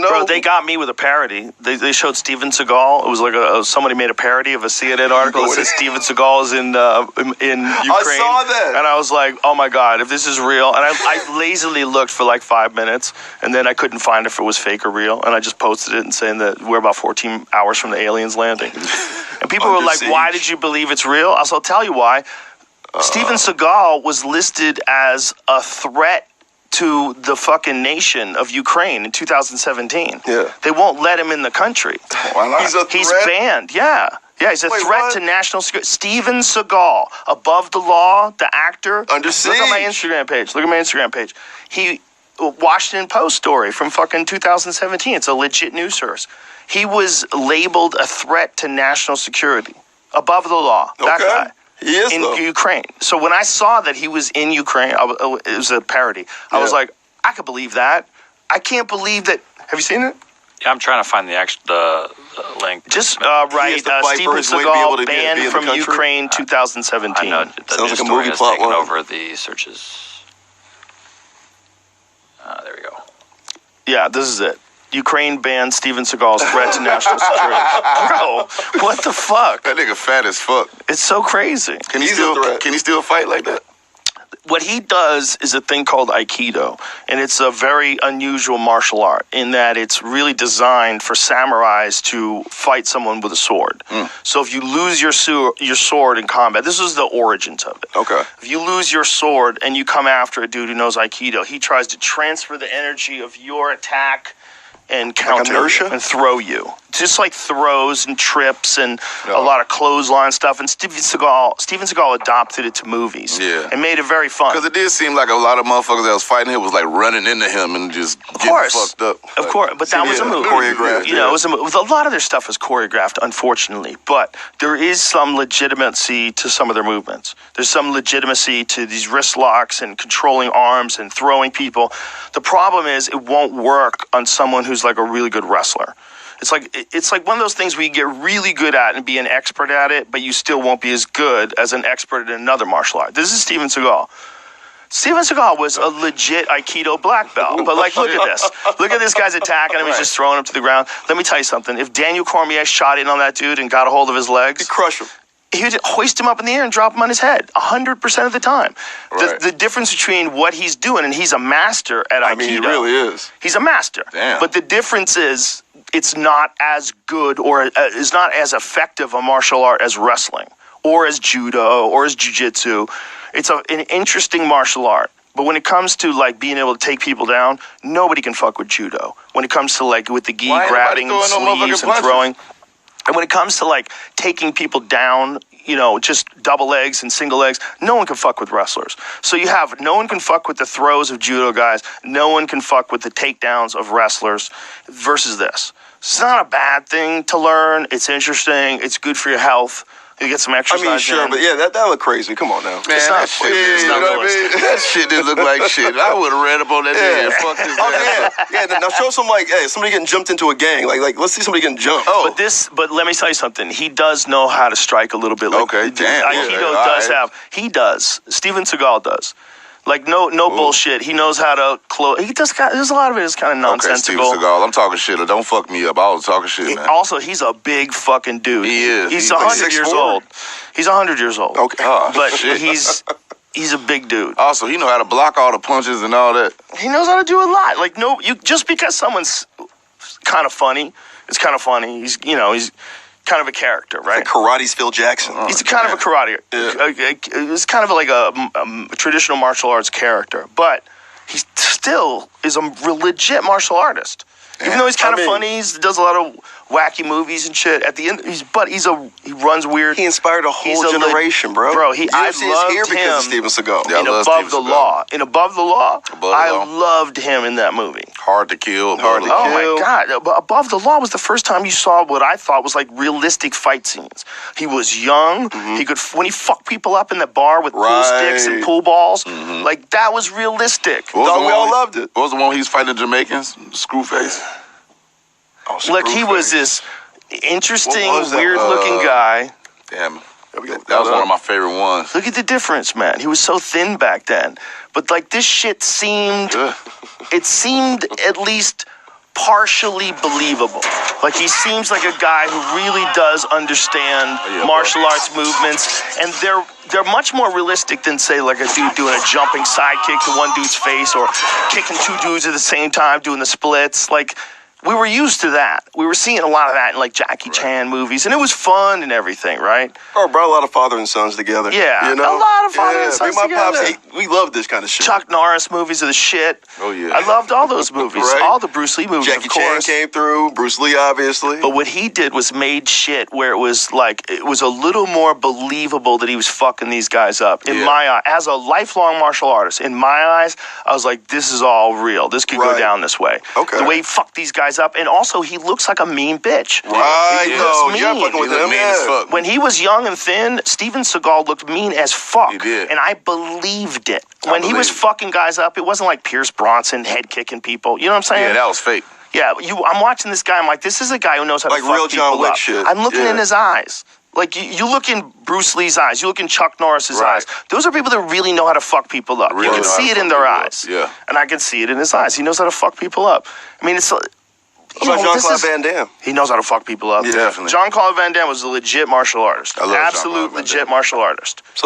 know. Bro, they got me with a parody. They showed Steven Seagal. It was like somebody made a parody of a CNN article that says Steven Seagal is in Ukraine. I saw that. And I was like, oh my God, if this is real. And I lazily looked for like 5 minutes, and then I couldn't find if it was fake or real. And I just posted it and saying that we're about 14 hours from the aliens landing. And people were like, why did you believe it's real? I'll tell you why. Steven Seagal was listed as a threat to the fucking nation of Ukraine in 2017. Yeah. They won't let him in the country. Why not? He's banned. Yeah. Yeah, he's a threat to national security. Steven Seagal, Above the Law, the actor. Under siege. Look at my Instagram page. He Washington Post story from fucking 2017. It's a legit news source. He was labeled a threat to national security. Above the Law. That guy. He is, in Ukraine. So when I saw that he was in Ukraine, it was a parody. I was like, I could believe that. I can't believe that. Have you seen it? Yeah, I'm trying to find the link. Just write Steven Seagal banned from Ukraine 2017. I know. The sounds news like a story movie has plot taken line. over the searches. There we go. Yeah, this is it. Ukraine banned Steven Seagal's threat to national security. Bro, what the fuck? That nigga fat as fuck. It's so crazy. Can he still fight like that? What he does is a thing called Aikido, and it's a very unusual martial art in that it's really designed for samurais to fight someone with a sword. So if you lose your sword in combat, this is the origins of it. Okay. If you lose your sword and you come after a dude who knows Aikido, he tries to transfer the energy of your attack and counter inertia? and throw you. Just like throws and trips and a lot of clothesline stuff. And Steven Seagal adopted it to movies. Yeah. And made it very fun. Because it did seem like a lot of motherfuckers that was fighting him was like running into him and just getting fucked up. Of course, but that was a movie. Choreographed. You know, it was a lot of their stuff was choreographed, unfortunately. But there is some legitimacy to some of their movements. There's some legitimacy to these wrist locks and controlling arms and throwing people. The problem is it won't work on someone who's like a really good wrestler. It's like one of those things where you get really good at and be an expert at it, but you still won't be as good as an expert in another martial art. This is Steven Seagal. Steven Seagal was a legit Aikido black belt. But like, look at this. Look at this guy's attacking him. He's just throwing him to the ground. Let me tell you something. If Daniel Cormier shot in on that dude and got a hold of his legs, He'd crush him. he would hoist him up in the air and drop him on his head 100% of the time. Right. The difference between what he's doing, and he's a master at Aikido. I mean, he really is. He's a master. Damn. But the difference is it's not as good or is not as effective a martial art as wrestling or as judo or as jiu-jitsu. It's an interesting martial art. But when it comes to like being able to take people down, nobody can fuck with judo. When it comes to like with the gi grabbing the sleeves and throwing. And when it comes to like taking people down, you know, just double legs and single legs, no one can fuck with wrestlers. So you have no one can fuck with the throws of judo guys. No one can fuck with the takedowns of wrestlers versus this. It's not a bad thing to learn. It's interesting. It's good for your health. You get some exercise. I mean, sure, but yeah, that looked crazy. Come on now. Man, It's not that shit, that shit didn't look like shit. I would have ran up on that nigga and fucked his ass. Yeah. Now show some like, hey, somebody getting jumped into a gang. Like let's see somebody getting jumped. But let me tell you something. He does know how to strike a little bit. Like, Okay, damn. Aikido does have. He does. Steven Seagal does. Like no bullshit. He knows how to close. He does. There's a lot of it is kind of nonsensical. Okay, Steven Seagal, I'm talking shit. Don't fuck me up. I was talking shit, man. Also, he's a big fucking dude. He is. He's He's 100 like years 6'4"? old. He's 100 years old. Okay. But shit. he's a big dude. Also, he know how to block all the punches and all that. He knows how to do a lot. Like just because someone's kind of funny, it's kind of funny. He's kind of a character, right? Like karate's Phil Jackson. He's kind of a karate. It's kind of like a traditional martial arts character, but he still is a legit martial artist. Even though he's kind of funny, he does a lot of wacky movies and shit. At the end, he runs weird. He inspired a whole generation, bro. Bro, I loved him because of Steven Seagal. Yeah, in Above the Law. In Above the Law, I loved him in that movie. Hard to kill. Oh my God! Above the Law was the first time you saw what I thought was like realistic fight scenes. He was young. He could when he fucked people up in the bar with pool sticks and pool balls. Like that was realistic. We all loved it. What was the one he was fighting the Jamaicans? Screwface. Look, he was this interesting, weird-looking guy. Damn. That was one of my favorite ones. Look at the difference, man. He was so thin back then. But, like, this shit seemed... It seemed at least partially believable. Like, he seems like a guy who really does understand martial arts movements, and they're much more realistic than, say, like a dude doing a jumping sidekick to one dude's face or kicking two dudes at the same time, doing the splits. Like, we were used to that. We were seeing a lot of that in, like, Jackie Chan movies, and it was fun and everything, right? Bro, brought a lot of father and sons together. Yeah, you know? a lot of father and sons my together. Pops, we love this kind of shit. Chuck Norris movies are the shit. Oh, yeah. I loved all those movies. Right. All the Bruce Lee movies, Jackie of course. Chan came through, Bruce Lee, obviously. But what he did was made shit where it was like, it was a little more believable that he was fucking these guys up. In my eye, as a lifelong martial artist, in my eyes, I was like, this is all real. This could go down this way. Okay. The way he fucked these guys up. And also, he looks like a mean bitch. Right, He no, looks you're mean. fucking with He looked him, mean as fuck. When he was young and thin, Steven Seagal looked mean as fuck. He did. And I believed it. When he was fucking guys up, it wasn't like Pierce Bronson head kicking people. You know what I'm saying? Yeah, that was fake. Yeah, I'm watching this guy. I'm like, this is a guy who knows how to Like fuck real people John Wick up. shit. I'm looking Yeah. in his eyes. Like, you look in Bruce Lee's eyes. You look in Chuck Norris's eyes. Those are people that really know how to fuck people up. Really You can know how see to it in fuck their people up. eyes. Yeah. And I can see it in his eyes. He knows how to fuck people up. I mean, it's... What about Jean-Claude Van Damme? He knows how to fuck people up. Yeah, definitely. Jean-Claude Van Damme was a legit martial artist. I love Absolute Jean-Claude Van legit Damme. martial artist.